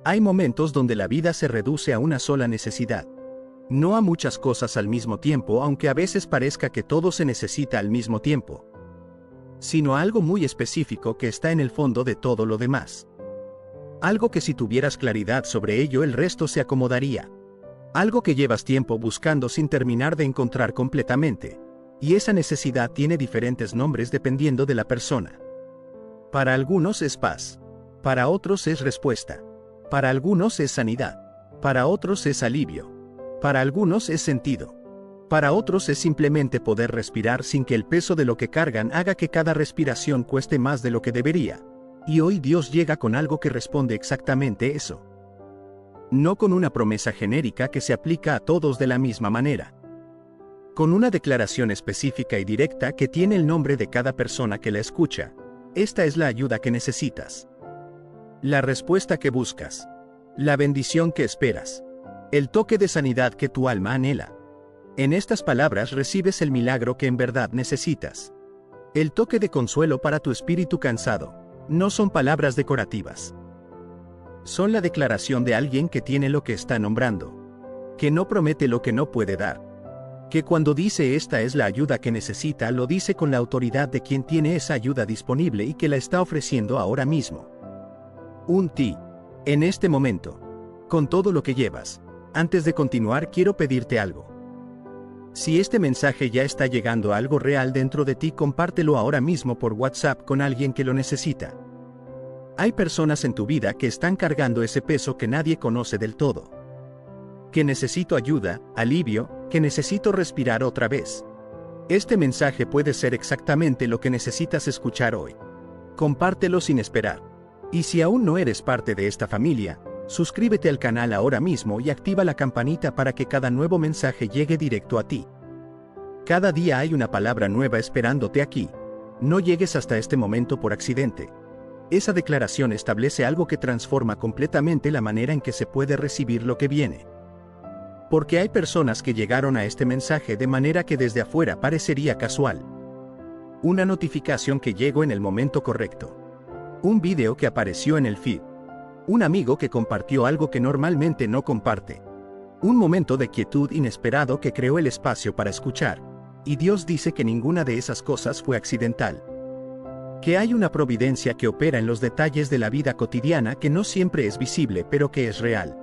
Hay momentos donde la vida se reduce a una sola necesidad. No a muchas cosas al mismo tiempo, aunque a veces parezca que todo se necesita al mismo tiempo, sino a algo muy específico que está en el fondo de todo lo demás. Algo que si tuvieras claridad sobre ello el resto se acomodaría. Algo que llevas tiempo buscando sin terminar de encontrar completamente. Y esa necesidad tiene diferentes nombres dependiendo de la persona. Para algunos es paz. Para otros es respuesta. Para algunos es sanidad. Para otros es alivio. Para algunos es sentido. Para otros es simplemente poder respirar sin que el peso de lo que cargan haga que cada respiración cueste más de lo que debería. Y hoy Dios llega con algo que responde exactamente eso. No con una promesa genérica que se aplica a todos de la misma manera. Con una declaración específica y directa que tiene el nombre de cada persona que la escucha. Esta es la ayuda que necesitas. La respuesta que buscas. La bendición que esperas. El toque de sanidad que tu alma anhela. En estas palabras recibes el milagro que en verdad necesitas. El toque de consuelo para tu espíritu cansado. No son palabras decorativas. Son la declaración de alguien que tiene lo que está nombrando. Que no promete lo que no puede dar. Que cuando dice esta es la ayuda que necesita, lo dice con la autoridad de quien tiene esa ayuda disponible y que la está ofreciendo ahora mismo. Un ti. En este momento. Con todo lo que llevas. Antes de continuar quiero pedirte algo. Si este mensaje ya está llegando a algo real dentro de ti, compártelo ahora mismo por WhatsApp con alguien que lo necesita. Hay personas en tu vida que están cargando ese peso que nadie conoce del todo. Que necesito ayuda, alivio, que necesito respirar otra vez. Este mensaje puede ser exactamente lo que necesitas escuchar hoy. Compártelo sin esperar. Y si aún no eres parte de esta familia, suscríbete al canal ahora mismo y activa la campanita para que cada nuevo mensaje llegue directo a ti. Cada día hay una palabra nueva esperándote aquí. No llegues hasta este momento por accidente. Esa declaración establece algo que transforma completamente la manera en que se puede recibir lo que viene. Porque hay personas que llegaron a este mensaje de manera que desde afuera parecería casual. Una notificación que llegó en el momento correcto. Un video que apareció en el feed. Un amigo que compartió algo que normalmente no comparte. Un momento de quietud inesperado que creó el espacio para escuchar. Y Dios dice que ninguna de esas cosas fue accidental. Que hay una providencia que opera en los detalles de la vida cotidiana que no siempre es visible pero que es real.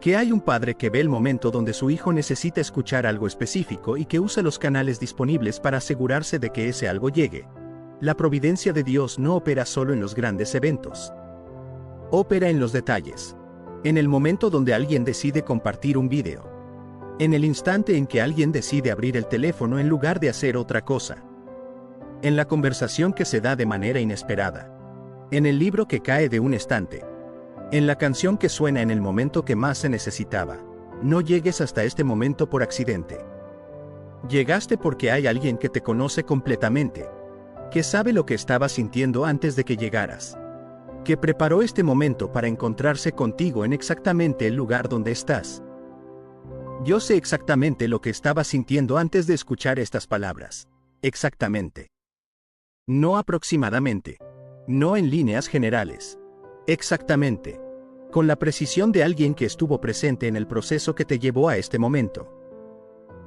Que hay un padre que ve el momento donde su hijo necesita escuchar algo específico y que usa los canales disponibles para asegurarse de que ese algo llegue. La providencia de Dios no opera solo en los grandes eventos. Opera en los detalles. En el momento donde alguien decide compartir un video. En el instante en que alguien decide abrir el teléfono en lugar de hacer otra cosa. En la conversación que se da de manera inesperada. En el libro que cae de un estante. En la canción que suena en el momento que más se necesitaba. No llegues hasta este momento por accidente. Llegaste porque hay alguien que te conoce completamente. Que sabe lo que estabas sintiendo antes de que llegaras. Que preparó este momento para encontrarse contigo en exactamente el lugar donde estás. Yo sé exactamente lo que estabas sintiendo antes de escuchar estas palabras. Exactamente. No aproximadamente. No en líneas generales. Exactamente. Con la precisión de alguien que estuvo presente en el proceso que te llevó a este momento.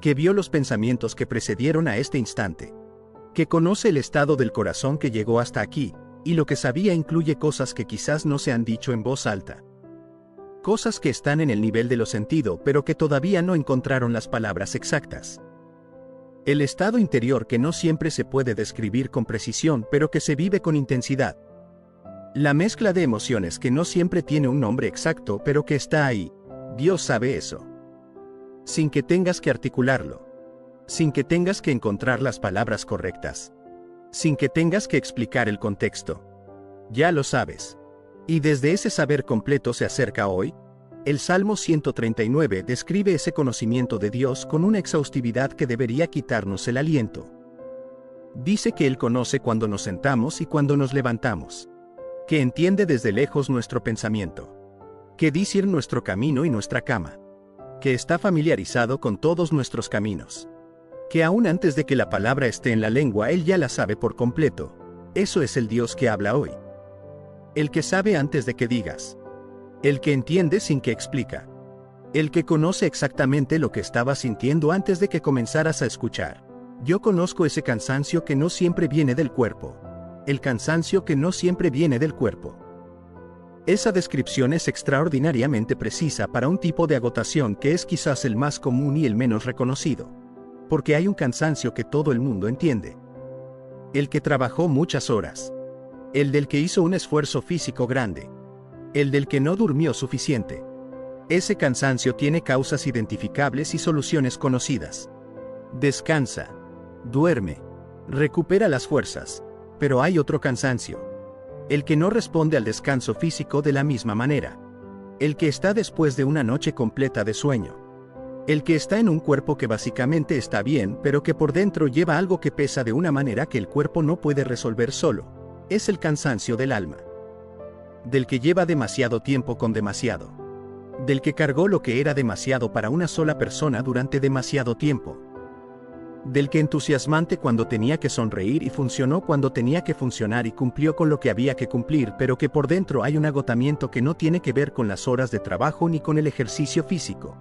Que vio los pensamientos que precedieron a este instante. Que conoce el estado del corazón que llegó hasta aquí, y lo que sabía incluye cosas que quizás no se han dicho en voz alta. Cosas que están en el nivel de lo sentido pero que todavía no encontraron las palabras exactas. El estado interior que no siempre se puede describir con precisión pero que se vive con intensidad. La mezcla de emociones que no siempre tiene un nombre exacto pero que está ahí. Dios sabe eso. Sin que tengas que articularlo. Sin que tengas que encontrar las palabras correctas. Sin que tengas que explicar el contexto. Ya lo sabes. Y desde ese saber completo se acerca hoy. El Salmo 139 describe ese conocimiento de Dios con una exhaustividad que debería quitarnos el aliento. Dice que Él conoce cuando nos sentamos y cuando nos levantamos. Que entiende desde lejos nuestro pensamiento. Que discierne nuestro camino y nuestra cama. Que está familiarizado con todos nuestros caminos. Que aún antes de que la palabra esté en la lengua, Él ya la sabe por completo. Eso es el Dios que habla hoy. El que sabe antes de que digas. El que entiende sin que explica. El que conoce exactamente lo que estabas sintiendo antes de que comenzaras a escuchar. Yo conozco ese cansancio que no siempre viene del cuerpo. El cansancio que no siempre viene del cuerpo. Esa descripción es extraordinariamente precisa para un tipo de agotación que es quizás el más común y el menos reconocido. Porque hay un cansancio que todo el mundo entiende. El que trabajó muchas horas. El del que hizo un esfuerzo físico grande. El del que no durmió suficiente. Ese cansancio tiene causas identificables y soluciones conocidas. Descansa. Duerme. Recupera las fuerzas. Pero hay otro cansancio. El que no responde al descanso físico de la misma manera. El que está después de una noche completa de sueño. El que está en un cuerpo que básicamente está bien, pero que por dentro lleva algo que pesa de una manera que el cuerpo no puede resolver solo. Es el cansancio del alma. Del que lleva demasiado tiempo con demasiado. Del que cargó lo que era demasiado para una sola persona durante demasiado tiempo. Del que entusiasmante cuando tenía que sonreír y funcionó cuando tenía que funcionar y cumplió con lo que había que cumplir, pero que por dentro hay un agotamiento que no tiene que ver con las horas de trabajo ni con el ejercicio físico.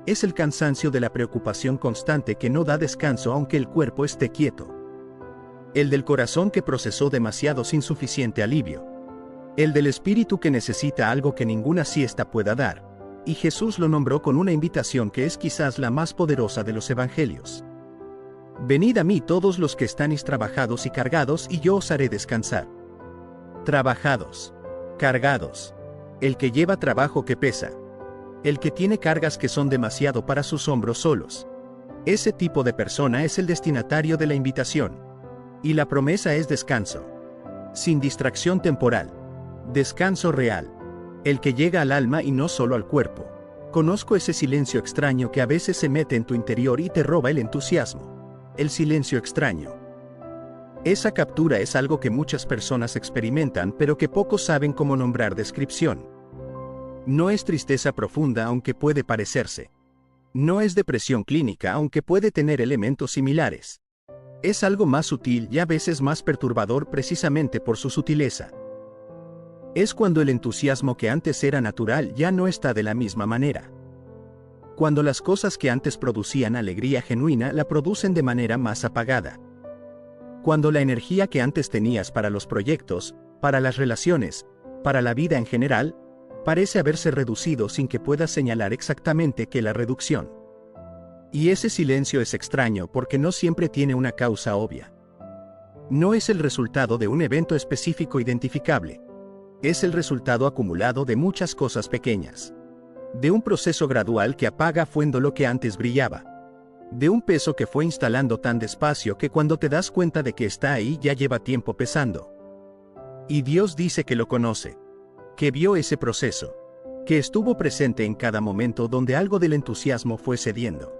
Es el cansancio de la preocupación constante que no da descanso aunque el cuerpo esté quieto. El del corazón que procesó demasiado sin suficiente alivio. El del espíritu que necesita algo que ninguna siesta pueda dar. Y Jesús lo nombró con una invitación que es quizás la más poderosa de los evangelios. Venid a mí todos los que estáis trabajados y cargados y yo os haré descansar. Trabajados. Cargados. El que lleva trabajo que pesa. El que tiene cargas que son demasiado para sus hombros solos. Ese tipo de persona es el destinatario de la invitación. Y la promesa es descanso. Sin distracción temporal. Descanso real. El que llega al alma y no solo al cuerpo. Conozco ese silencio extraño que a veces se mete en tu interior y te roba el entusiasmo. El silencio extraño. Esa captura es algo que muchas personas experimentan pero que pocos saben cómo nombrar descripción. No es tristeza profunda aunque puede parecerse. No es depresión clínica aunque puede tener elementos similares. Es algo más sutil y a veces más perturbador precisamente por su sutileza. Es cuando el entusiasmo que antes era natural ya no está de la misma manera. Cuando las cosas que antes producían alegría genuina la producen de manera más apagada. Cuando la energía que antes tenías para los proyectos, para las relaciones, para la vida en general, parece haberse reducido sin que puedas señalar exactamente qué la reducción. Y ese silencio es extraño porque no siempre tiene una causa obvia. No es el resultado de un evento específico identificable. Es el resultado acumulado de muchas cosas pequeñas. De un proceso gradual que apaga fuendo lo que antes brillaba. De un peso que fue instalando tan despacio que cuando te das cuenta de que está ahí ya lleva tiempo pesando. Y Dios dice que lo conoce. Que vio ese proceso. Que estuvo presente en cada momento donde algo del entusiasmo fue cediendo.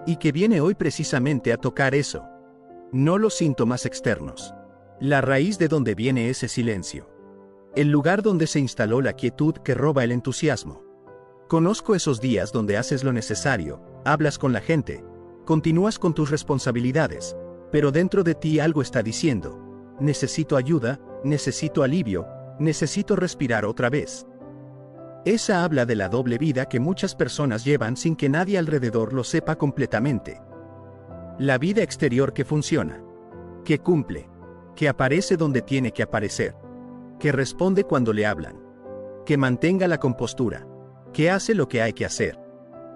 Y que viene hoy precisamente a tocar eso. No los síntomas externos. La raíz de donde viene ese silencio. El lugar donde se instaló la quietud que roba el entusiasmo. Conozco esos días donde haces lo necesario, hablas con la gente, continúas con tus responsabilidades, pero dentro de ti algo está diciendo, necesito ayuda, necesito alivio, necesito respirar otra vez. Esa habla de la doble vida que muchas personas llevan sin que nadie alrededor lo sepa completamente. La vida exterior que funciona, que cumple, que aparece donde tiene que aparecer, que responde cuando le hablan, que mantenga la compostura, que hace lo que hay que hacer.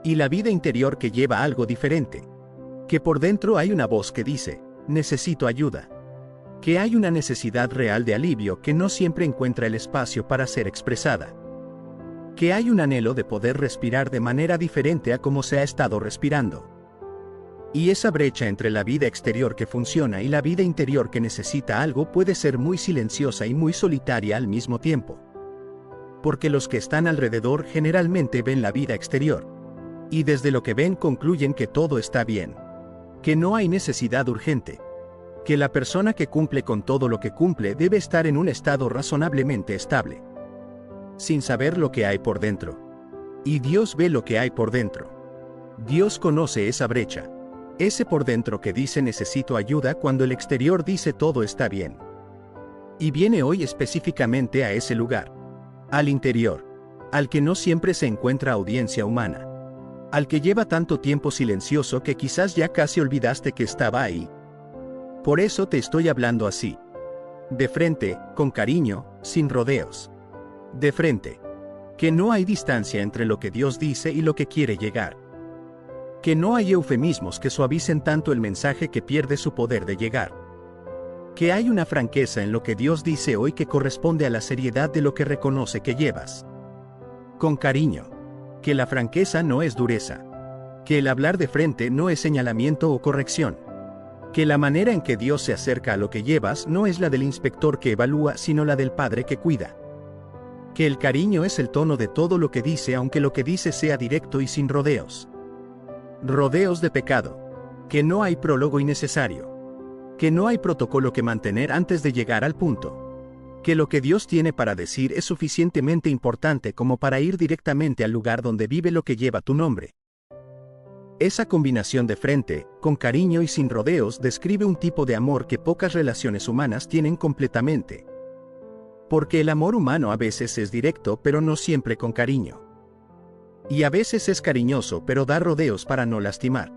Y la vida interior que lleva algo diferente, que por dentro hay una voz que dice, necesito ayuda. Que hay una necesidad real de alivio que no siempre encuentra el espacio para ser expresada. Que hay un anhelo de poder respirar de manera diferente a como se ha estado respirando. Y esa brecha entre la vida exterior que funciona y la vida interior que necesita algo puede ser muy silenciosa y muy solitaria al mismo tiempo. Porque los que están alrededor generalmente ven la vida exterior. Y desde lo que ven concluyen que todo está bien. Que no hay necesidad urgente. Que la persona que cumple con todo lo que cumple debe estar en un estado razonablemente estable. Sin saber lo que hay por dentro. Y Dios ve lo que hay por dentro. Dios conoce esa brecha. Ese por dentro que dice necesito ayuda cuando el exterior dice todo está bien. Y viene hoy específicamente a ese lugar. Al interior. al que no siempre se encuentra audiencia humana, al que lleva tanto tiempo silencioso que quizás ya casi olvidaste que estaba ahí. Por eso te estoy hablando así. De frente, con cariño, sin rodeos. De frente. Que no hay distancia entre lo que Dios dice y lo que quiere llegar. Que no hay eufemismos que suavicen tanto el mensaje que pierde su poder de llegar. Que hay una franqueza en lo que Dios dice hoy que corresponde a la seriedad de lo que reconoce que llevas. Con cariño. Que la franqueza no es dureza. Que el hablar de frente no es señalamiento o corrección. Que la manera en que Dios se acerca a lo que llevas no es la del inspector que evalúa, sino la del padre que cuida. Que el cariño es el tono de todo lo que dice, aunque lo que dice sea directo y sin rodeos. Rodeos de pecado. Que no hay prólogo innecesario. Que no hay protocolo que mantener antes de llegar al punto. Que lo que Dios tiene para decir es suficientemente importante como para ir directamente al lugar donde vive lo que lleva tu nombre. Esa combinación de frente, con cariño y sin rodeos describe un tipo de amor que pocas relaciones humanas tienen completamente. Porque el amor humano a veces es directo pero no siempre con cariño. Y a veces es cariñoso pero da rodeos para no lastimar.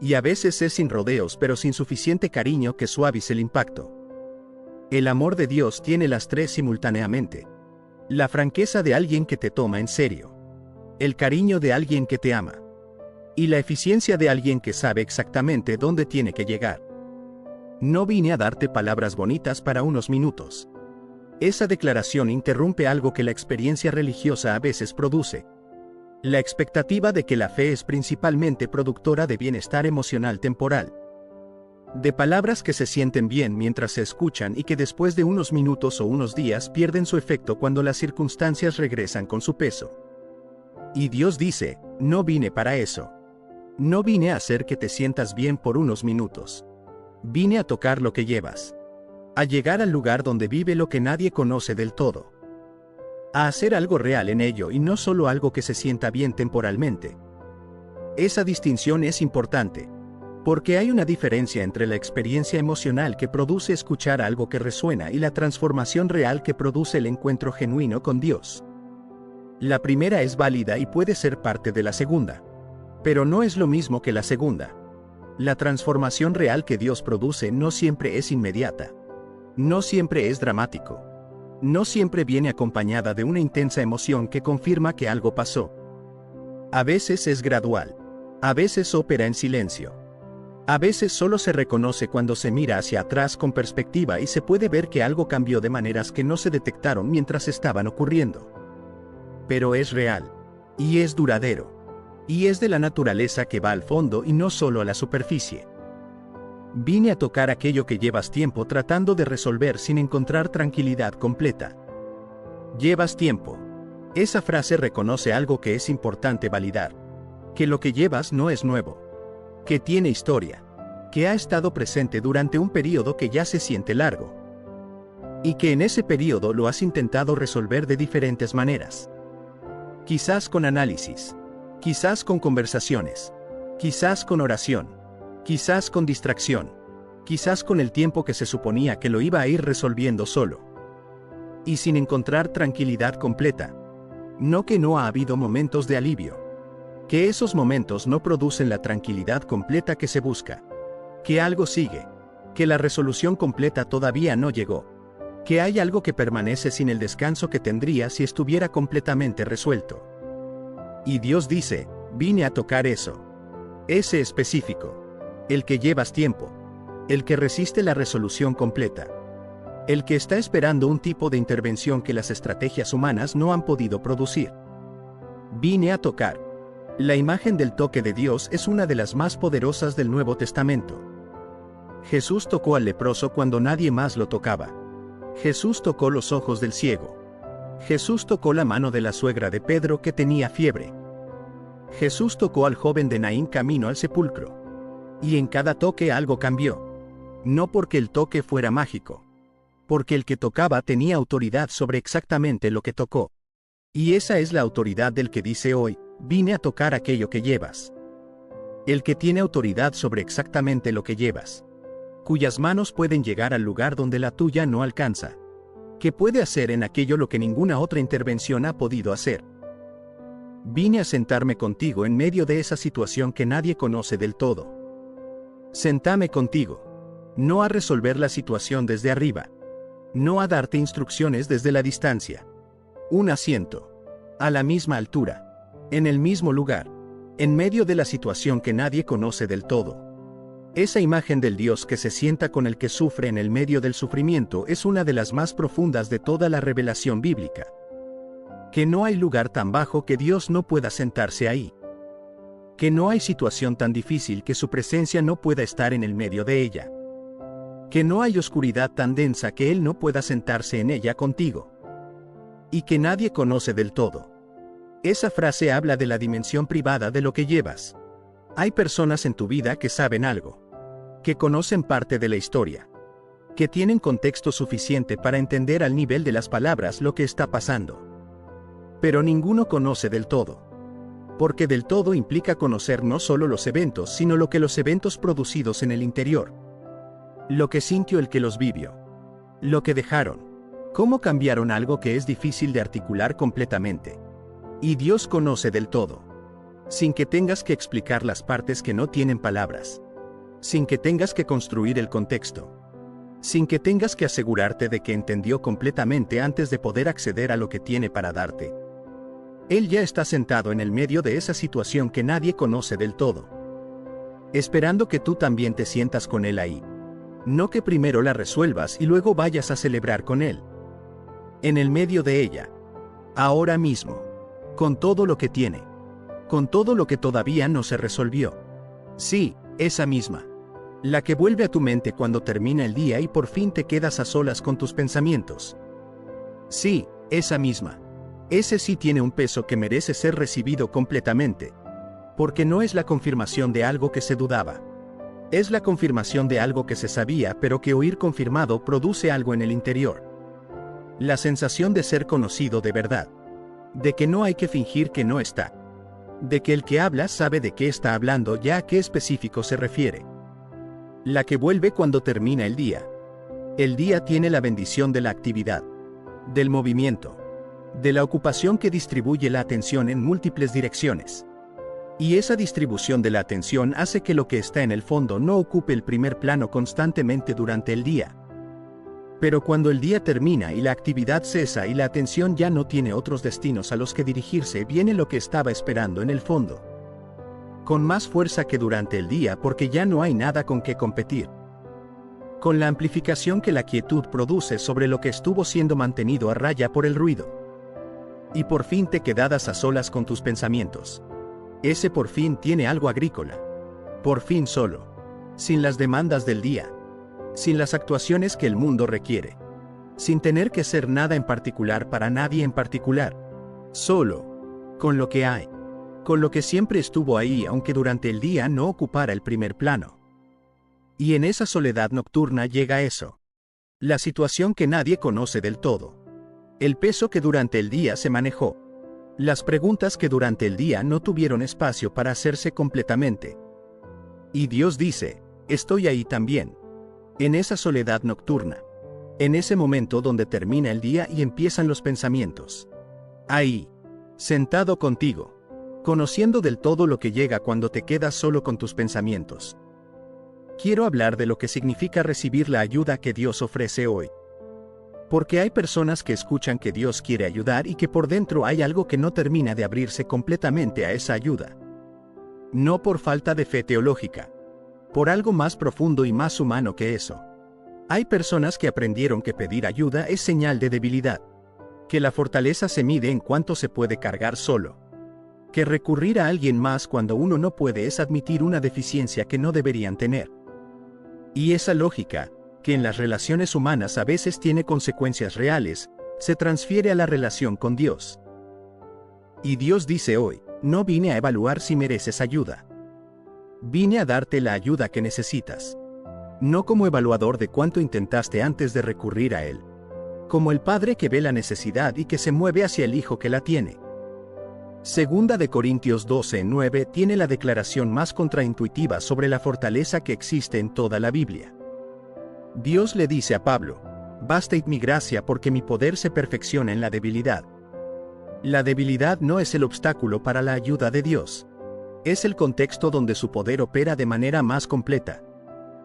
Y a veces es sin rodeos pero sin suficiente cariño que suavice el impacto. El amor de Dios tiene las tres simultáneamente. La franqueza de alguien que te toma en serio. El cariño de alguien que te ama. Y la eficiencia de alguien que sabe exactamente dónde tiene que llegar. No vine a darte palabras bonitas para unos minutos. Esa declaración interrumpe algo que la experiencia religiosa a veces produce. La expectativa de que la fe es principalmente productora de bienestar emocional temporal. De palabras que se sienten bien mientras se escuchan y que después de unos minutos o unos días pierden su efecto cuando las circunstancias regresan con su peso. Y Dios dice, no vine para eso. No vine a hacer que te sientas bien por unos minutos. Vine a tocar lo que llevas. A llegar al lugar donde vive lo que nadie conoce del todo. A hacer algo real en ello y no solo algo que se sienta bien temporalmente. Esa distinción es importante. Porque hay una diferencia entre la experiencia emocional que produce escuchar algo que resuena y la transformación real que produce el encuentro genuino con Dios. La primera es válida y puede ser parte de la segunda. Pero no es lo mismo que la segunda. La transformación real que Dios produce no siempre es inmediata. No siempre es dramático. No siempre viene acompañada de una intensa emoción que confirma que algo pasó. A veces es gradual. A veces opera en silencio. A veces solo se reconoce cuando se mira hacia atrás con perspectiva y se puede ver que algo cambió de maneras que no se detectaron mientras estaban ocurriendo. Pero es real. Y es duradero. Y es de la naturaleza que va al fondo y no solo a la superficie. Vine a tocar aquello que llevas tiempo tratando de resolver sin encontrar tranquilidad completa. Llevas tiempo. Esa frase reconoce algo que es importante validar. Que lo que llevas no es nuevo. Que tiene historia, que ha estado presente durante un periodo que ya se siente largo. Y que en ese periodo lo has intentado resolver de diferentes maneras. Quizás con análisis, quizás con conversaciones, quizás con oración, quizás con distracción, quizás con el tiempo que se suponía que lo iba a ir resolviendo solo. Y sin encontrar tranquilidad completa. No que no ha habido momentos de alivio. Que esos momentos no producen la tranquilidad completa que se busca. Que algo sigue. Que la resolución completa todavía no llegó. Que hay algo que permanece sin el descanso que tendría si estuviera completamente resuelto. Y Dios dice, vine a tocar eso. Ese específico. El que llevas tiempo. El que resiste la resolución completa. El que está esperando un tipo de intervención que las estrategias humanas no han podido producir. Vine a tocar. La imagen del toque de Dios es una de las más poderosas del Nuevo Testamento. Jesús tocó al leproso cuando nadie más lo tocaba. Jesús tocó los ojos del ciego. Jesús tocó la mano de la suegra de Pedro que tenía fiebre. Jesús tocó al joven de Naín camino al sepulcro. Y en cada toque algo cambió. No porque el toque fuera mágico. Porque el que tocaba tenía autoridad sobre exactamente lo que tocó. Y esa es la autoridad del que dice hoy, vine a tocar aquello que llevas. El que tiene autoridad sobre exactamente lo que llevas. Cuyas manos pueden llegar al lugar donde la tuya no alcanza. Que puede hacer en aquello lo que ninguna otra intervención ha podido hacer. Vine a sentarme contigo en medio de esa situación que nadie conoce del todo. Sentarme contigo. No a resolver la situación desde arriba. No a darte instrucciones desde la distancia. Un asiento. A la misma altura. En el mismo lugar. En medio de la situación que nadie conoce del todo. Esa imagen del Dios que se sienta con el que sufre en el medio del sufrimiento es una de las más profundas de toda la revelación bíblica. Que no hay lugar tan bajo que Dios no pueda sentarse ahí. Que no hay situación tan difícil que su presencia no pueda estar en el medio de ella. Que no hay oscuridad tan densa que Él no pueda sentarse en ella contigo. Y que nadie conoce del todo. Esa frase habla de la dimensión privada de lo que llevas. Hay personas en tu vida que saben algo. Que conocen parte de la historia. Que tienen contexto suficiente para entender al nivel de las palabras lo que está pasando. Pero ninguno conoce del todo. Porque del todo implica conocer no solo los eventos, sino lo que los eventos producidos en el interior. Lo que sintió el que los vivió. Lo que dejaron. Cómo cambiaron algo que es difícil de articular completamente. Y Dios conoce del todo. Sin que tengas que explicar las partes que no tienen palabras. Sin que tengas que construir el contexto. Sin que tengas que asegurarte de que entendió completamente antes de poder acceder a lo que tiene para darte. Él ya está sentado en el medio de esa situación que nadie conoce del todo. Esperando que tú también te sientas con Él ahí. No que primero la resuelvas y luego vayas a celebrar con Él. En el medio de ella. Ahora mismo. Con todo lo que tiene. Con todo lo que todavía no se resolvió. Sí, esa misma. La que vuelve a tu mente cuando termina el día y por fin te quedas a solas con tus pensamientos. Sí, esa misma. Ese sí tiene un peso que merece ser recibido completamente. Porque no es la confirmación de algo que se dudaba. Es la confirmación de algo que se sabía, pero que oír confirmado produce algo en el interior. La sensación de ser conocido de verdad. De que no hay que fingir que no está. De que el que habla sabe de qué está hablando ya a qué específico se refiere. La que vuelve cuando termina el día. El día tiene la bendición de la actividad. Del movimiento. De la ocupación que distribuye la atención en múltiples direcciones. Y esa distribución de la atención hace que lo que está en el fondo no ocupe el primer plano constantemente durante el día. Pero cuando el día termina y la actividad cesa y la atención ya no tiene otros destinos a los que dirigirse, viene lo que estaba esperando en el fondo. Con más fuerza que durante el día porque ya no hay nada con que competir. Con la amplificación que la quietud produce sobre lo que estuvo siendo mantenido a raya por el ruido. Y por fin te quedadas a solas con tus pensamientos. Ese por fin tiene algo agrícola. Por fin solo. Sin las demandas del día. Sin las actuaciones que el mundo requiere. Sin tener que ser nada en particular para nadie en particular. Solo. Con lo que hay. Con lo que siempre estuvo ahí aunque durante el día no ocupara el primer plano. Y en esa soledad nocturna llega eso. La situación que nadie conoce del todo. El peso que durante el día se manejó. Las preguntas que durante el día no tuvieron espacio para hacerse completamente. Y Dios dice, estoy ahí también. En esa soledad nocturna. En ese momento donde termina el día y empiezan los pensamientos. Ahí. Sentado contigo. Conociendo del todo lo que llega cuando te quedas solo con tus pensamientos. Quiero hablar de lo que significa recibir la ayuda que Dios ofrece hoy. Porque hay personas que escuchan que Dios quiere ayudar y que por dentro hay algo que no termina de abrirse completamente a esa ayuda. No por falta de fe teológica. Por algo más profundo y más humano que eso. Hay personas que aprendieron que pedir ayuda es señal de debilidad. Que la fortaleza se mide en cuánto se puede cargar solo. Que recurrir a alguien más cuando uno no puede es admitir una deficiencia que no deberían tener. Y esa lógica, que en las relaciones humanas a veces tiene consecuencias reales, se transfiere a la relación con Dios. Y Dios dice hoy, no vine a evaluar si mereces ayuda. Vine a darte la ayuda que necesitas. No como evaluador de cuánto intentaste antes de recurrir a Él. Como el padre que ve la necesidad y que se mueve hacia el hijo que la tiene. Segunda de Corintios 12:9 tiene la declaración más contraintuitiva sobre la fortaleza que existe en toda la Biblia. Dios le dice a Pablo, basta mi gracia porque mi poder se perfecciona en la debilidad. La debilidad no es el obstáculo para la ayuda de Dios. Es el contexto donde su poder opera de manera más completa.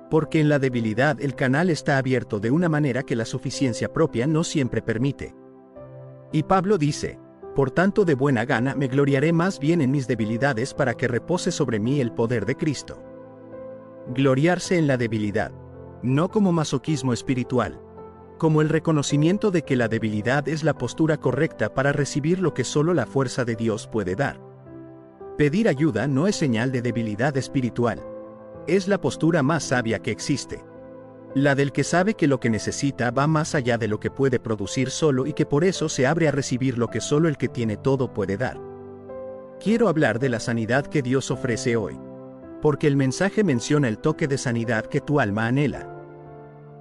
Porque en la debilidad el canal está abierto de una manera que la suficiencia propia no siempre permite. Y Pablo dice, por tanto de buena gana me gloriaré más bien en mis debilidades para que repose sobre mí el poder de Cristo. Gloriarse en la debilidad, no como masoquismo espiritual, como el reconocimiento de que la debilidad es la postura correcta para recibir lo que solo la fuerza de Dios puede dar. Pedir ayuda no es señal de debilidad espiritual. Es la postura más sabia que existe. La del que sabe que lo que necesita va más allá de lo que puede producir solo y que por eso se abre a recibir lo que solo el que tiene todo puede dar. Quiero hablar de la sanidad que Dios ofrece hoy. Porque el mensaje menciona el toque de sanidad que tu alma anhela.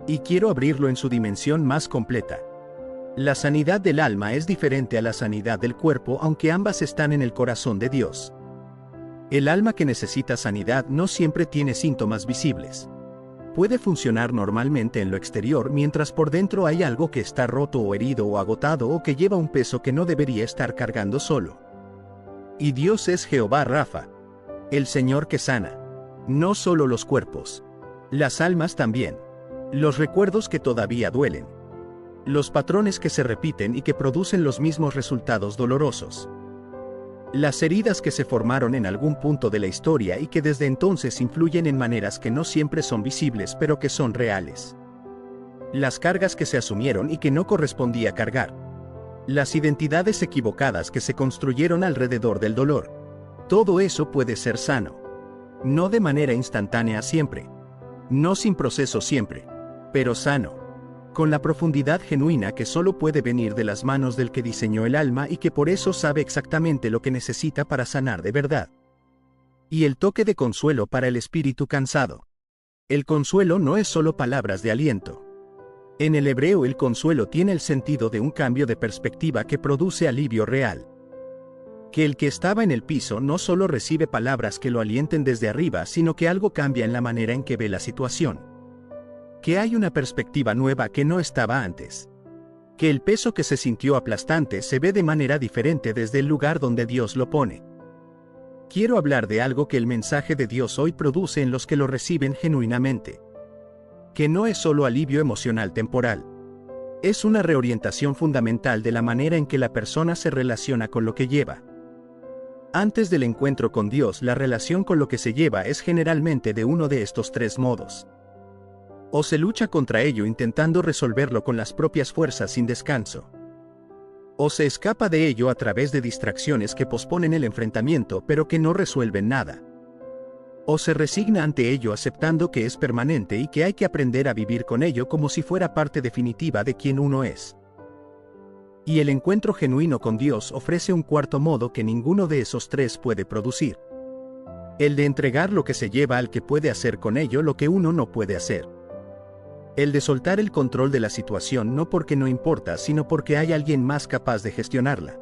Y quiero abrirlo en su dimensión más completa. La sanidad del alma es diferente a la sanidad del cuerpo, aunque ambas están en el corazón de Dios. El alma que necesita sanidad no siempre tiene síntomas visibles. Puede funcionar normalmente en lo exterior mientras por dentro hay algo que está roto o herido o agotado o que lleva un peso que no debería estar cargando solo. Y Dios es Jehová Rafa, el Señor que sana. No solo los cuerpos. Las almas también. Los recuerdos que todavía duelen. Los patrones que se repiten y que producen los mismos resultados dolorosos. Las heridas que se formaron en algún punto de la historia y que desde entonces influyen en maneras que no siempre son visibles pero que son reales. Las cargas que se asumieron y que no correspondía cargar. Las identidades equivocadas que se construyeron alrededor del dolor. Todo eso puede ser sano. No de manera instantánea siempre. No sin proceso siempre. Pero sano. Con la profundidad genuina que solo puede venir de las manos del que diseñó el alma y que por eso sabe exactamente lo que necesita para sanar de verdad. Y el toque de consuelo para el espíritu cansado. El consuelo no es solo palabras de aliento. En el hebreo el consuelo tiene el sentido de un cambio de perspectiva que produce alivio real. Que el que estaba en el piso no solo recibe palabras que lo alienten desde arriba, sino que algo cambia en la manera en que ve la situación. Que hay una perspectiva nueva que no estaba antes. Que el peso que se sintió aplastante se ve de manera diferente desde el lugar donde Dios lo pone. Quiero hablar de algo que el mensaje de Dios hoy produce en los que lo reciben genuinamente. Que no es solo alivio emocional temporal. Es una reorientación fundamental de la manera en que la persona se relaciona con lo que lleva. Antes del encuentro con Dios, la relación con lo que se lleva es generalmente de uno de estos tres modos. O se lucha contra ello intentando resolverlo con las propias fuerzas sin descanso. O se escapa de ello a través de distracciones que posponen el enfrentamiento pero que no resuelven nada. O se resigna ante ello aceptando que es permanente y que hay que aprender a vivir con ello como si fuera parte definitiva de quien uno es. Y el encuentro genuino con Dios ofrece un cuarto modo que ninguno de esos tres puede producir. El de entregar lo que se lleva al que puede hacer con ello lo que uno no puede hacer. El de soltar el control de la situación no porque no importa, sino porque hay alguien más capaz de gestionarla.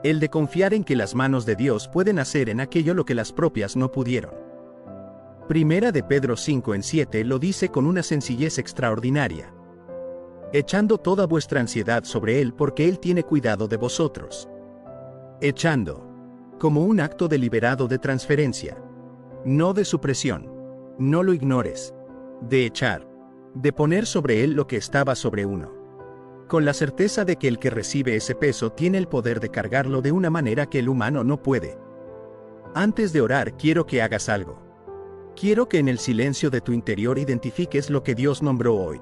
El de confiar en que las manos de Dios pueden hacer en aquello lo que las propias no pudieron. Primera de Pedro 5:7 lo dice con una sencillez extraordinaria. Echando toda vuestra ansiedad sobre Él porque Él tiene cuidado de vosotros. Echando. Como un acto deliberado de transferencia. No de supresión. No lo ignores. De echar. De poner sobre Él lo que estaba sobre uno. Con la certeza de que el que recibe ese peso tiene el poder de cargarlo de una manera que el humano no puede. Antes de orar quiero que hagas algo. Quiero que en el silencio de tu interior identifiques lo que Dios nombró hoy.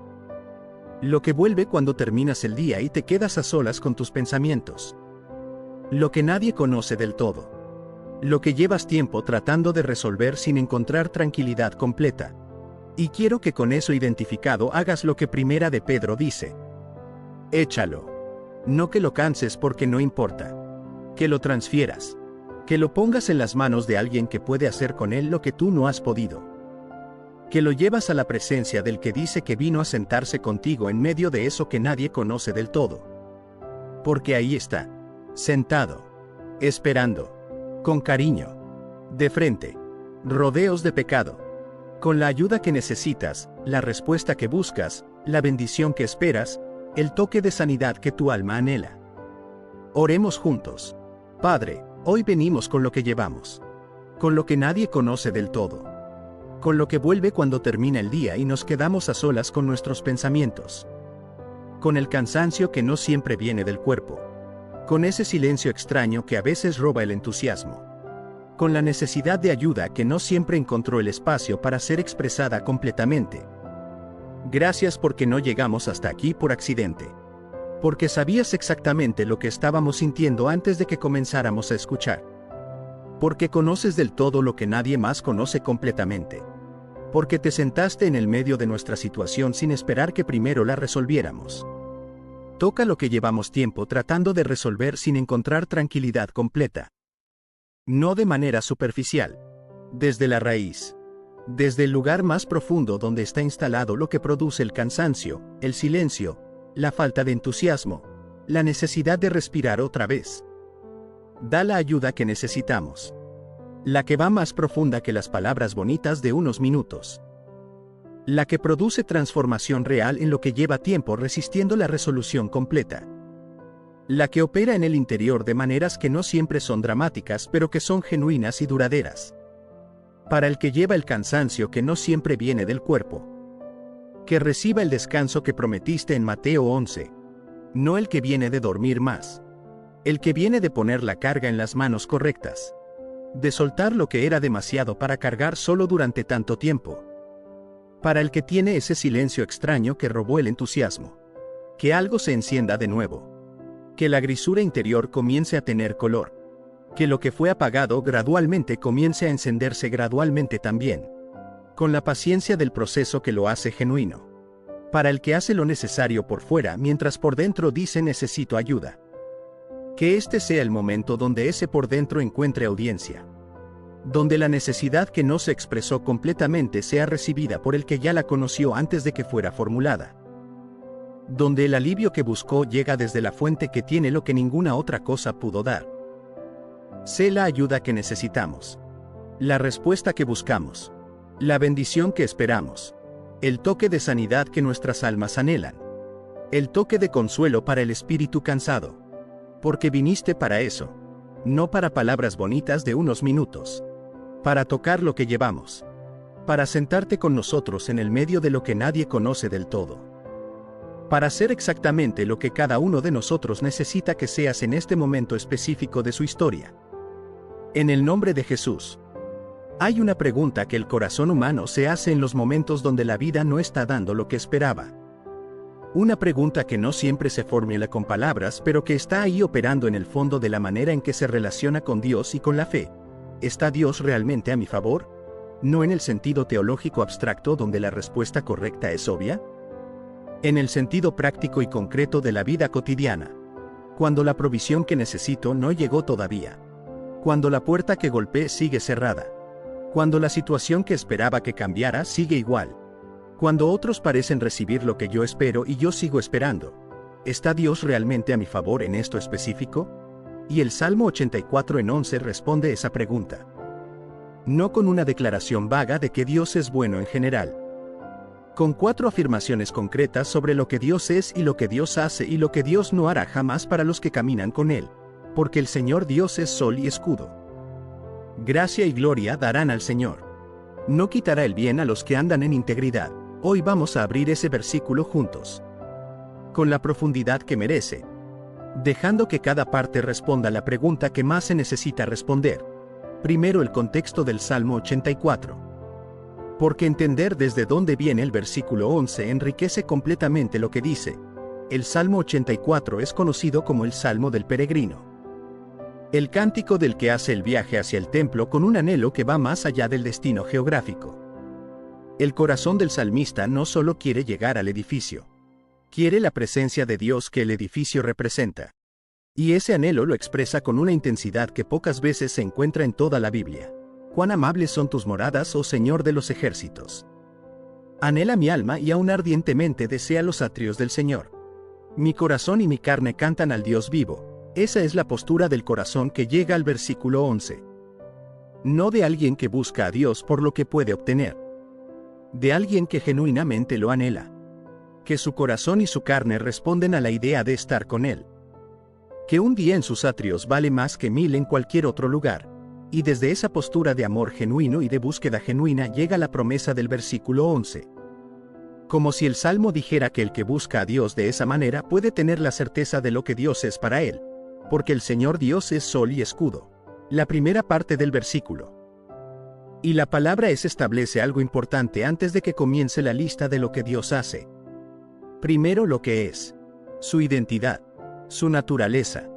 Lo que vuelve cuando terminas el día y te quedas a solas con tus pensamientos. Lo que nadie conoce del todo. Lo que llevas tiempo tratando de resolver sin encontrar tranquilidad completa. Y quiero que con eso identificado hagas lo que Primera de Pedro dice. Échalo. No que lo canses porque no importa. Que lo transfieras. Que lo pongas en las manos de alguien que puede hacer con él lo que tú no has podido. Que lo llevas a la presencia del que dice que vino a sentarse contigo en medio de eso que nadie conoce del todo. Porque ahí está. Sentado. Esperando. Con cariño. De frente. Rodeos de pecado. Con la ayuda que necesitas, la respuesta que buscas, la bendición que esperas, el toque de sanidad que tu alma anhela. Oremos juntos. Padre, hoy venimos con lo que llevamos. Con lo que nadie conoce del todo. Con lo que vuelve cuando termina el día y nos quedamos a solas con nuestros pensamientos. Con el cansancio que no siempre viene del cuerpo. Con ese silencio extraño que a veces roba el entusiasmo. Con la necesidad de ayuda que no siempre encontró el espacio para ser expresada completamente. Gracias porque no llegamos hasta aquí por accidente. Porque sabías exactamente lo que estábamos sintiendo antes de que comenzáramos a escuchar. Porque conoces del todo lo que nadie más conoce completamente. Porque te sentaste en el medio de nuestra situación sin esperar que primero la resolviéramos. Toca lo que llevamos tiempo tratando de resolver sin encontrar tranquilidad completa. No de manera superficial. Desde la raíz. Desde el lugar más profundo donde está instalado lo que produce el cansancio, el silencio, la falta de entusiasmo, la necesidad de respirar otra vez. Da la ayuda que necesitamos. La que va más profunda que las palabras bonitas de unos minutos. La que produce transformación real en lo que lleva tiempo resistiendo la resolución completa. La que opera en el interior de maneras que no siempre son dramáticas pero que son genuinas y duraderas. Para el que lleva el cansancio que no siempre viene del cuerpo. Que reciba el descanso que prometiste en Mateo 11. No el que viene de dormir más. El que viene de poner la carga en las manos correctas. De soltar lo que era demasiado para cargar solo durante tanto tiempo. Para el que tiene ese silencio extraño que robó el entusiasmo. Que algo se encienda de nuevo. Que la grisura interior comience a tener color. Que lo que fue apagado gradualmente comience a encenderse gradualmente también. Con la paciencia del proceso que lo hace genuino. Para el que hace lo necesario por fuera mientras por dentro dice necesito ayuda. Que este sea el momento donde ese por dentro encuentre audiencia. Donde la necesidad que no se expresó completamente sea recibida por el que ya la conoció antes de que fuera formulada. Donde el alivio que buscó llega desde la fuente que tiene lo que ninguna otra cosa pudo dar. Sé la ayuda que necesitamos. La respuesta que buscamos. La bendición que esperamos. El toque de sanidad que nuestras almas anhelan. El toque de consuelo para el espíritu cansado. Porque viniste para eso. No para palabras bonitas de unos minutos. Para tocar lo que llevamos. Para sentarte con nosotros en el medio de lo que nadie conoce del todo. Para hacer exactamente lo que cada uno de nosotros necesita que seas en este momento específico de su historia. En el nombre de Jesús. Hay una pregunta que el corazón humano se hace en los momentos donde la vida no está dando lo que esperaba. Una pregunta que no siempre se formula con palabras, pero que está ahí operando en el fondo de la manera en que se relaciona con Dios y con la fe. ¿Está Dios realmente a mi favor? No en el sentido teológico abstracto donde la respuesta correcta es obvia. En el sentido práctico y concreto de la vida cotidiana. Cuando la provisión que necesito no llegó todavía. Cuando la puerta que golpeé sigue cerrada. Cuando la situación que esperaba que cambiara sigue igual. Cuando otros parecen recibir lo que yo espero y yo sigo esperando. ¿Está Dios realmente a mi favor en esto específico? Y el Salmo 84 en 11 responde esa pregunta. No con una declaración vaga de que Dios es bueno en general. Con 4 afirmaciones concretas sobre lo que Dios es y lo que Dios hace y lo que Dios no hará jamás para los que caminan con Él. Porque el Señor Dios es sol y escudo. Gracia y gloria darán al Señor. No quitará el bien a los que andan en integridad. Hoy vamos a abrir ese versículo juntos. Con la profundidad que merece. Dejando que cada parte responda la pregunta que más se necesita responder. Primero el contexto del Salmo 84. Porque entender desde dónde viene el versículo 11 enriquece completamente lo que dice. El Salmo 84 es conocido como el Salmo del Peregrino. El cántico del que hace el viaje hacia el templo con un anhelo que va más allá del destino geográfico. El corazón del salmista no solo quiere llegar al edificio. Quiere la presencia de Dios que el edificio representa. Y ese anhelo lo expresa con una intensidad que pocas veces se encuentra en toda la Biblia. Cuán amables son tus moradas, oh Señor de los ejércitos. Anhela mi alma y aún ardientemente desea los atrios del Señor. Mi corazón y mi carne cantan al Dios vivo. Esa es la postura del corazón que llega al versículo 11. No de alguien que busca a Dios por lo que puede obtener. De alguien que genuinamente lo anhela. Que su corazón y su carne responden a la idea de estar con Él. que un día en sus atrios vale más que 1000 en cualquier otro lugar. Y desde esa postura de amor genuino y de búsqueda genuina llega la promesa del versículo 11. Como si el Salmo dijera que el que busca a Dios de esa manera puede tener la certeza de lo que Dios es para él, porque el Señor Dios es sol y escudo. La primera parte del versículo. Y la palabra establece algo importante antes de que comience la lista de lo que Dios hace. Primero lo que es, su identidad, su naturaleza,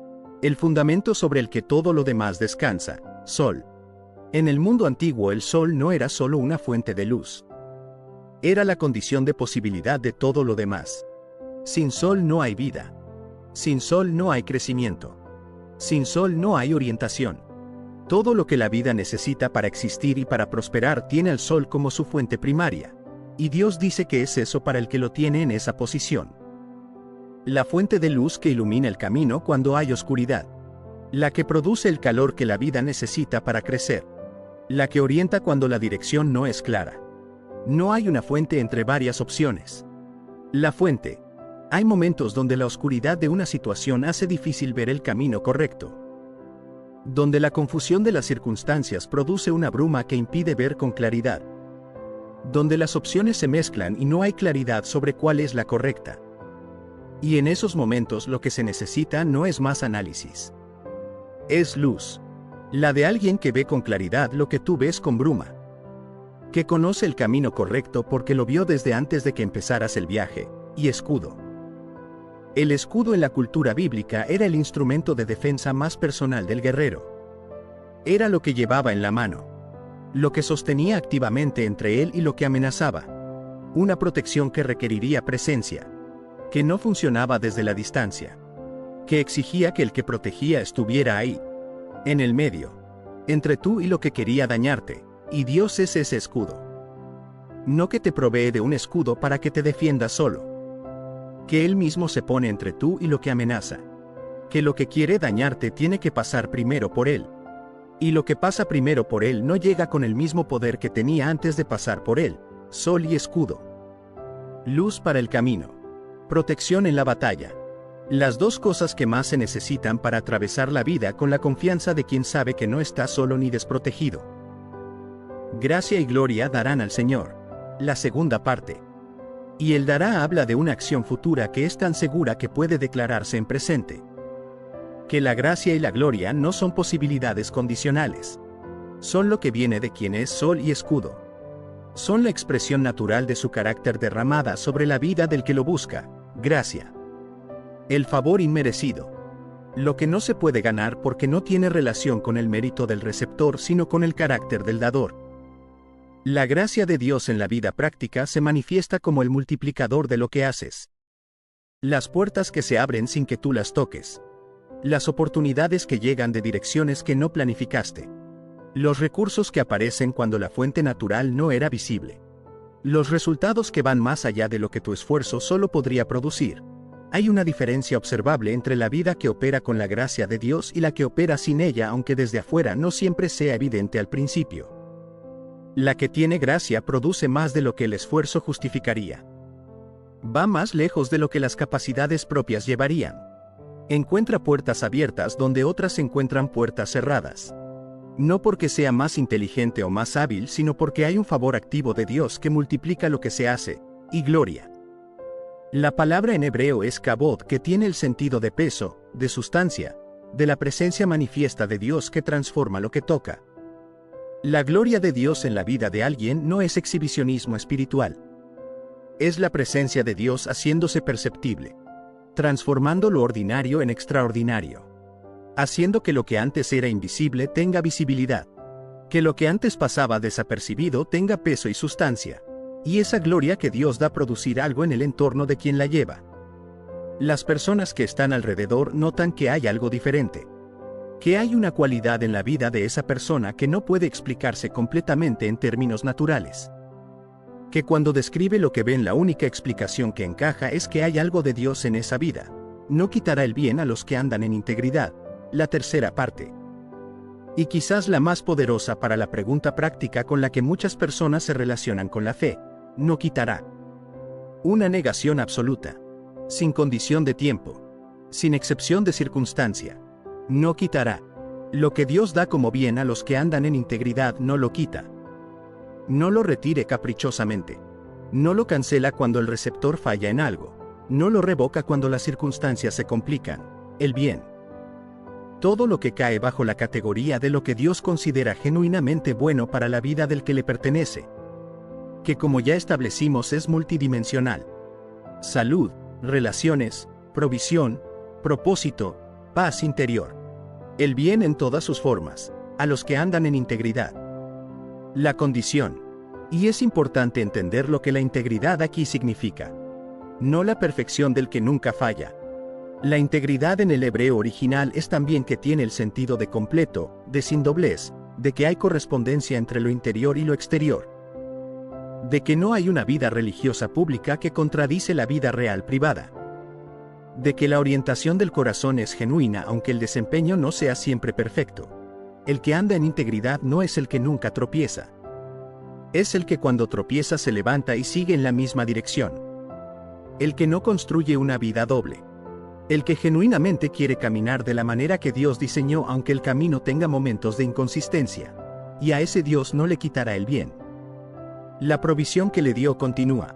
el fundamento sobre el que todo lo demás descansa, sol. En el mundo antiguo el sol no era solo una fuente de luz. Era la condición de posibilidad de todo lo demás. Sin sol no hay vida. Sin sol no hay crecimiento. Sin sol no hay orientación. Todo lo que la vida necesita para existir y para prosperar tiene al sol como su fuente primaria. Y Dios dice que es eso para el que lo tiene en esa posición. La fuente de luz que ilumina el camino cuando hay oscuridad. La que produce el calor que la vida necesita para crecer. La que orienta cuando la dirección no es clara. No hay una fuente entre varias opciones. La fuente. Hay momentos donde la oscuridad de una situación hace difícil ver el camino correcto. Donde la confusión de las circunstancias produce una bruma que impide ver con claridad. Donde las opciones se mezclan y no hay claridad sobre cuál es la correcta. Y en esos momentos lo que se necesita no es más análisis. Es luz. La de alguien que ve con claridad lo que tú ves con bruma. Que conoce el camino correcto porque lo vio desde antes de que empezaras el viaje, y escudo. El escudo en la cultura bíblica era el instrumento de defensa más personal del guerrero. Era lo que llevaba en la mano. Lo que sostenía activamente entre él y lo que amenazaba. Una protección que requeriría presencia. Que no funcionaba desde la distancia. Que exigía que el que protegía estuviera ahí. En el medio. Entre tú y lo que quería dañarte. Y Dios es ese escudo. No que te provee de un escudo para que te defiendas solo. Que Él mismo se pone entre tú y lo que amenaza. Que lo que quiere dañarte tiene que pasar primero por Él. Y lo que pasa primero por Él no llega con el mismo poder que tenía antes de pasar por Él. Sol y escudo. Luz para el camino. Protección en la batalla. Las dos cosas que más se necesitan para atravesar la vida con la confianza de quien sabe que no está solo ni desprotegido. Gracia y gloria darán al Señor. La segunda parte. Y el dará habla de una acción futura que es tan segura que puede declararse en presente. Que la gracia y la gloria no son posibilidades condicionales. Son lo que viene de quien es sol y escudo. Son la expresión natural de su carácter derramada sobre la vida del que lo busca. Gracia. El favor inmerecido. Lo que no se puede ganar porque no tiene relación con el mérito del receptor sino con el carácter del dador. La gracia de Dios en la vida práctica se manifiesta como el multiplicador de lo que haces. Las puertas que se abren sin que tú las toques. Las oportunidades que llegan de direcciones que no planificaste. Los recursos que aparecen cuando la fuente natural no era visible. Los resultados que van más allá de lo que tu esfuerzo solo podría producir. Hay una diferencia observable entre la vida que opera con la gracia de Dios y la que opera sin ella, aunque desde afuera no siempre sea evidente al principio. La que tiene gracia produce más de lo que el esfuerzo justificaría. Va más lejos de lo que las capacidades propias llevarían. Encuentra puertas abiertas donde otras encuentran puertas cerradas. No porque sea más inteligente o más hábil, sino porque hay un favor activo de Dios que multiplica lo que se hace, y gloria. La palabra en hebreo es kabod, que tiene el sentido de peso, de sustancia, de la presencia manifiesta de Dios que transforma lo que toca. La gloria de Dios en la vida de alguien no es exhibicionismo espiritual. Es la presencia de Dios haciéndose perceptible, transformando lo ordinario en extraordinario, haciendo que lo que antes era invisible tenga visibilidad, que lo que antes pasaba desapercibido tenga peso y sustancia, y esa gloria que Dios da producir algo en el entorno de quien la lleva. Las personas que están alrededor notan que hay algo diferente. Que hay una cualidad en la vida de esa persona que no puede explicarse completamente en términos naturales. Que cuando describe lo que ven la única explicación que encaja es que hay algo de Dios en esa vida. No quitará el bien a los que andan en integridad. La tercera parte. Y quizás la más poderosa para la pregunta práctica con la que muchas personas se relacionan con la fe. No quitará. Una negación absoluta. Sin condición de tiempo. sin excepción de circunstancia. No quitará. Lo que Dios da como bien a los que andan en integridad no lo quita. No lo retire caprichosamente. No lo cancela cuando el receptor falla en algo. No lo revoca cuando las circunstancias se complican. El bien. Todo lo que cae bajo la categoría de lo que Dios considera genuinamente bueno para la vida del que le pertenece, que como ya establecimos es multidimensional. Salud, relaciones, provisión, propósito, paz interior. El bien en todas sus formas, a los que andan en integridad. La condición. Y es importante entender lo que la integridad aquí significa. No la perfección del que nunca falla. La integridad en el hebreo original es también que tiene el sentido de completo, de sin doblez, de que hay correspondencia entre lo interior y lo exterior. De que no hay una vida religiosa pública que contradice la vida real privada. De que la orientación del corazón es genuina aunque el desempeño no sea siempre perfecto. El que anda en integridad no es el que nunca tropieza. Es el que cuando tropieza se levanta y sigue en la misma dirección. El que no construye una vida doble. El que genuinamente quiere caminar de la manera que Dios diseñó aunque el camino tenga momentos de inconsistencia. Y a ese Dios no le quitará el bien. La provisión que le dio continúa.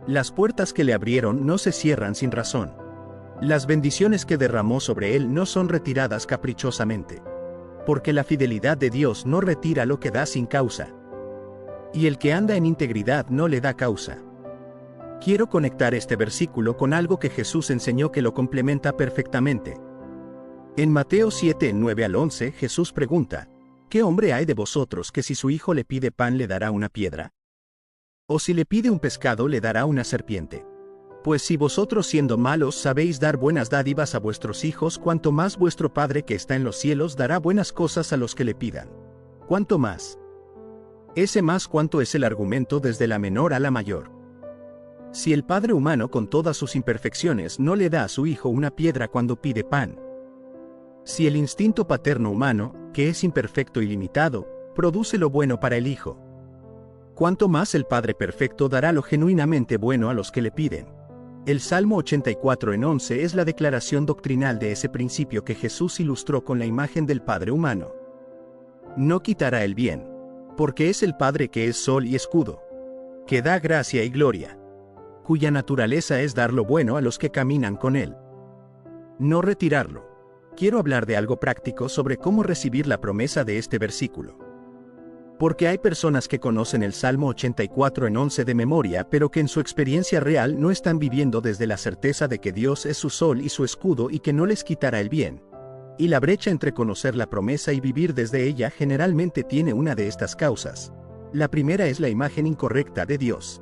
Las puertas que le abrieron no se cierran sin razón. Las bendiciones que derramó sobre él no son retiradas caprichosamente. Porque la fidelidad de Dios no retira lo que da sin causa. Y el que anda en integridad no le da causa. Quiero conectar este versículo con algo que Jesús enseñó que lo complementa perfectamente. En Mateo 7, 9 al 11, Jesús pregunta, ¿qué hombre hay de vosotros que si su hijo le pide pan le dará una piedra? ¿O si le pide un pescado le dará una serpiente? Pues si vosotros siendo malos sabéis dar buenas dádivas a vuestros hijos, cuanto más vuestro Padre que está en los cielos dará buenas cosas a los que le pidan. ¿Cuánto más? Ese más cuánto es el argumento desde la menor a la mayor. Si el padre humano con todas sus imperfecciones no le da a su hijo una piedra cuando pide pan. Si el instinto paterno humano, que es imperfecto y limitado, produce lo bueno para el hijo. ¿Cuánto más el Padre perfecto dará lo genuinamente bueno a los que le piden? El Salmo 84 en 11 es la declaración doctrinal de ese principio que Jesús ilustró con la imagen del Padre humano. No quitará el bien, porque es el Padre que es sol y escudo, que da gracia y gloria, cuya naturaleza es dar lo bueno a los que caminan con Él. No retirarlo. Quiero hablar de algo práctico sobre cómo recibir la promesa de este versículo. Porque hay personas que conocen el Salmo 84 en 11 de memoria, pero que en su experiencia real no están viviendo desde la certeza de que Dios es su sol y su escudo y que no les quitará el bien. Y la brecha entre conocer la promesa y vivir desde ella generalmente tiene una de estas causas. La primera es la imagen incorrecta de Dios.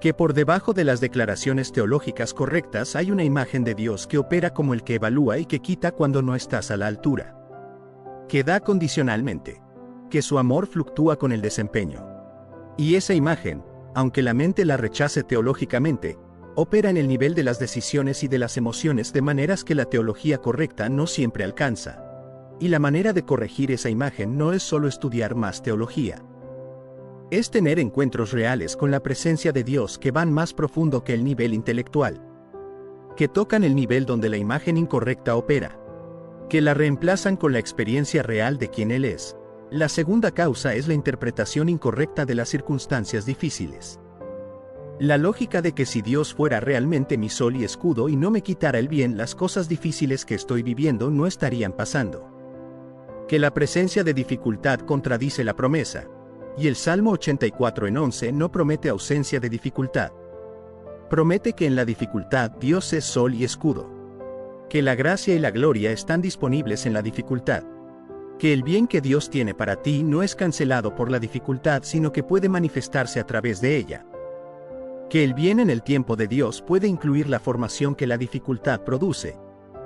Que por debajo de las declaraciones teológicas correctas hay una imagen de Dios que opera como el que evalúa y que quita cuando no estás a la altura. Que da condicionalmente. Que su amor fluctúa con el desempeño. Y esa imagen, aunque la mente la rechace teológicamente, opera en el nivel de las decisiones y de las emociones de maneras que la teología correcta no siempre alcanza. Y la manera de corregir esa imagen no es solo estudiar más teología. Es tener encuentros reales con la presencia de Dios que van más profundo que el nivel intelectual. Que tocan el nivel donde la imagen incorrecta opera. Que la reemplazan con la experiencia real de quien Él es. La segunda causa es la interpretación incorrecta de las circunstancias difíciles. La lógica de que si Dios fuera realmente mi sol y escudo y no me quitara el bien, las cosas difíciles que estoy viviendo no estarían pasando. Que la presencia de dificultad contradice la promesa. Y el Salmo 84 en 11 no promete ausencia de dificultad. Promete que en la dificultad Dios es sol y escudo. Que la gracia y la gloria están disponibles en la dificultad. Que el bien que Dios tiene para ti no es cancelado por la dificultad, sino que puede manifestarse a través de ella. Que el bien en el tiempo de Dios puede incluir la formación que la dificultad produce.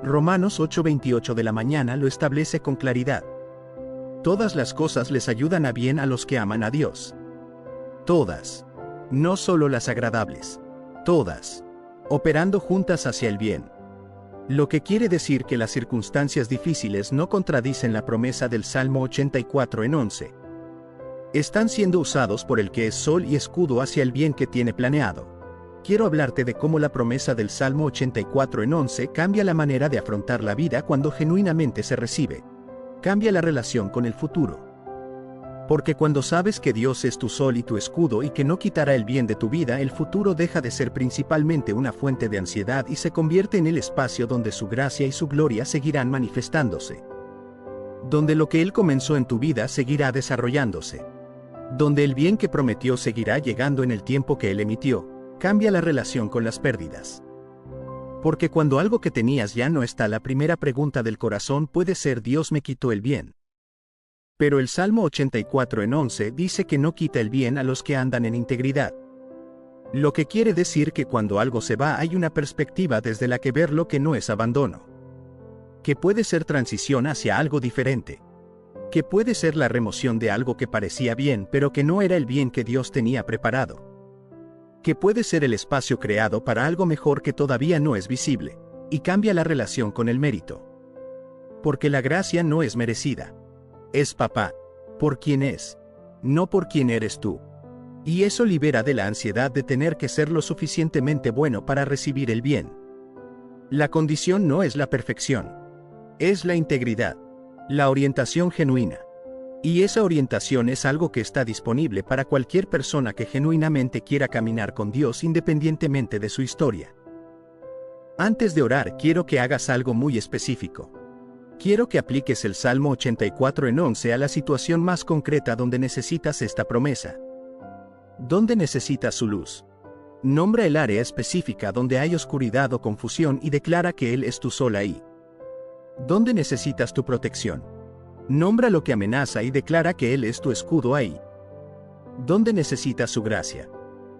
Romanos 8:28 de la mañana lo establece con claridad. Todas las cosas les ayudan a bien a los que aman a Dios. Todas. No solo las agradables. Todas. Operando juntas hacia el bien. Lo que quiere decir que las circunstancias difíciles no contradicen la promesa del Salmo 84 en 11. Están siendo usados por el que es sol y escudo hacia el bien que tiene planeado. quiero hablarte de cómo la promesa del Salmo 84:11 cambia la manera de afrontar la vida cuando genuinamente se recibe. Cambia la relación con el futuro. Porque cuando sabes que Dios es tu sol y tu escudo y que no quitará el bien de tu vida, el futuro deja de ser principalmente una fuente de ansiedad y se convierte en el espacio donde su gracia y su gloria seguirán manifestándose. Donde lo que Él comenzó en tu vida seguirá desarrollándose. Donde el bien que prometió seguirá llegando en el tiempo que Él emitió. Cambia la relación con las pérdidas. Porque cuando algo que tenías ya no está, la primera pregunta del corazón puede ser: ¿Dios me quitó el bien? Pero el Salmo 84:11 dice que no quita el bien a los que andan en integridad. Lo que quiere decir que cuando algo se va hay una perspectiva desde la que verlo que no es abandono. Que puede ser transición hacia algo diferente. Que puede ser la remoción de algo que parecía bien pero que no era el bien que Dios tenía preparado. Que puede ser el espacio creado para algo mejor que todavía no es visible, y cambia la relación con el mérito. Porque la gracia no es merecida. Es papá, por quien es, no por quien eres tú. Y eso libera de la ansiedad de tener que ser lo suficientemente bueno para recibir el bien. La condición no es la perfección, es la integridad, la orientación genuina. Y esa orientación es algo que está disponible para cualquier persona que genuinamente quiera caminar con Dios independientemente de su historia. Antes de orar, quiero que hagas algo muy específico. Quiero que apliques el Salmo 84:11 a la situación más concreta donde necesitas esta promesa. ¿Dónde necesitas su luz? Nombra el área específica donde hay oscuridad o confusión y declara que Él es tu sol ahí. ¿Dónde necesitas tu protección? Nombra lo que amenaza y declara que Él es tu escudo ahí. ¿Dónde necesitas su gracia?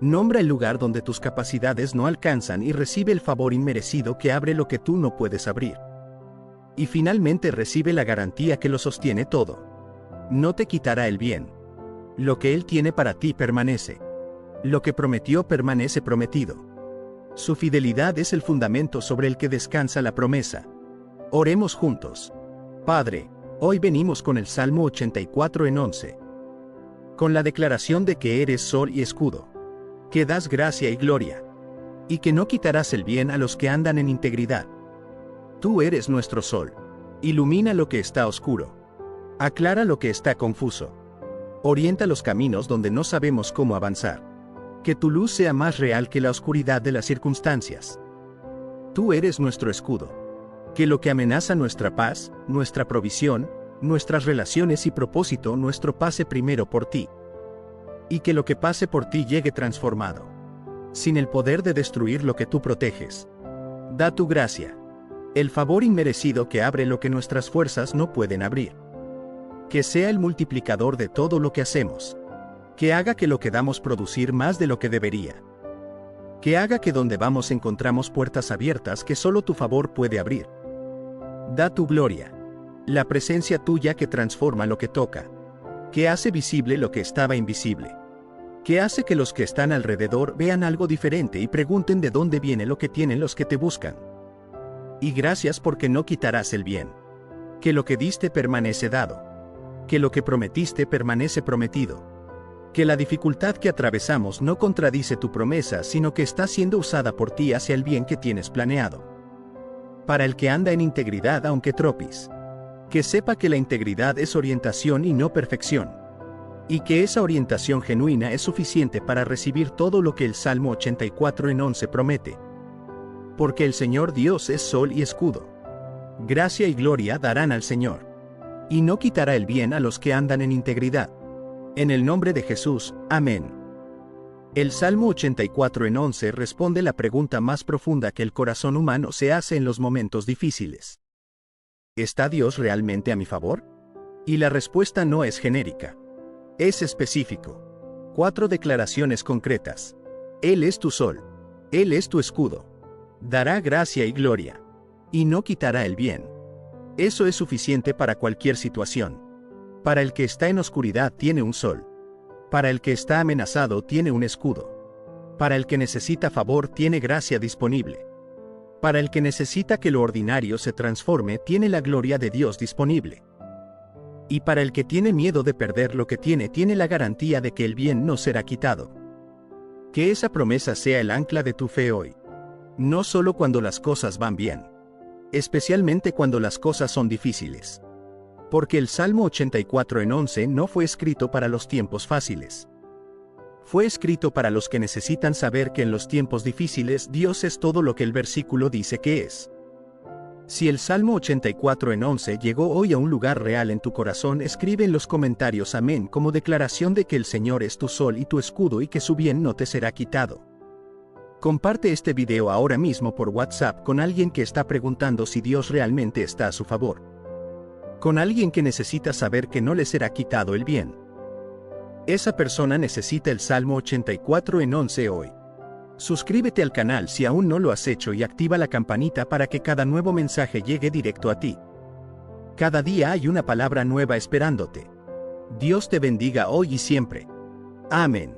Nombra el lugar donde tus capacidades no alcanzan y recibe el favor inmerecido que abre lo que tú no puedes abrir. Y finalmente recibe la garantía que lo sostiene todo. No te quitará el bien. Lo que Él tiene para ti permanece. Lo que prometió permanece prometido. Su fidelidad es el fundamento sobre el que descansa la promesa. Oremos juntos. Padre, hoy venimos con el Salmo 84:11. Con la declaración de que eres sol y escudo. Que das gracia y gloria. Y que no quitarás el bien a los que andan en integridad. Tú eres nuestro sol. Ilumina lo que está oscuro. Aclara lo que está confuso. Orienta los caminos donde no sabemos cómo avanzar. Que tu luz sea más real que la oscuridad de las circunstancias. Tú eres nuestro escudo. Que lo que amenaza nuestra paz, nuestra provisión, nuestras relaciones y propósito nuestro pase primero por ti. Y que lo que pase por ti llegue transformado. Sin el poder de destruir lo que tú proteges. Da tu gracia. El favor inmerecido que abre lo que nuestras fuerzas no pueden abrir. Que sea el multiplicador de todo lo que hacemos. Que haga que lo que damos producir más de lo que debería. Que haga que donde vamos encontramos puertas abiertas que solo tu favor puede abrir. Da tu gloria. La presencia tuya que transforma lo que toca. Que hace visible lo que estaba invisible. Que hace que los que están alrededor vean algo diferente y pregunten de dónde viene lo que tienen los que te buscan. Y gracias porque no quitarás el bien. Que lo que diste permanece dado. Que lo que prometiste permanece prometido. Que la dificultad que atravesamos no contradice tu promesa, sino que está siendo usada por ti hacia el bien que tienes planeado. Para el que anda en integridad aunque tropis. Que sepa que la integridad es orientación y no perfección. Y que esa orientación genuina es suficiente para recibir todo lo que el Salmo 84:11 promete. Porque el Señor Dios es sol y escudo. Gracia y gloria darán al Señor. Y no quitará el bien a los que andan en integridad. En el nombre de Jesús, amén. El Salmo 84:11 responde la pregunta más profunda que el corazón humano se hace en los momentos difíciles. ¿Está Dios realmente a mi favor? Y la respuesta no es genérica. Es específico. 4 declaraciones concretas. Él es tu sol. Él es tu escudo. Dará gracia y gloria. Y no quitará el bien. Eso es suficiente para cualquier situación. Para el que está en oscuridad tiene un sol. Para el que está amenazado tiene un escudo. Para el que necesita favor tiene gracia disponible. Para el que necesita que lo ordinario se transforme tiene la gloria de Dios disponible. Y para el que tiene miedo de perder lo que tiene la garantía de que el bien no será quitado. Que esa promesa sea el ancla de tu fe hoy. No solo cuando las cosas van bien. Especialmente cuando las cosas son difíciles. Porque el Salmo 84:11 no fue escrito para los tiempos fáciles. Fue escrito para los que necesitan saber que en los tiempos difíciles Dios es todo lo que el versículo dice que es. Si el Salmo 84:11 llegó hoy a un lugar real en tu corazón, escribe en los comentarios amén como declaración de que el Señor es tu sol y tu escudo y que su bien no te será quitado. Comparte este video ahora mismo por WhatsApp con alguien que está preguntando si Dios realmente está a su favor. Con alguien que necesita saber que no le será quitado el bien. Esa persona necesita el Salmo 84:11 hoy. Suscríbete al canal si aún no lo has hecho y activa la campanita para que cada nuevo mensaje llegue directo a ti. Cada día hay una palabra nueva esperándote. Dios te bendiga hoy y siempre. Amén.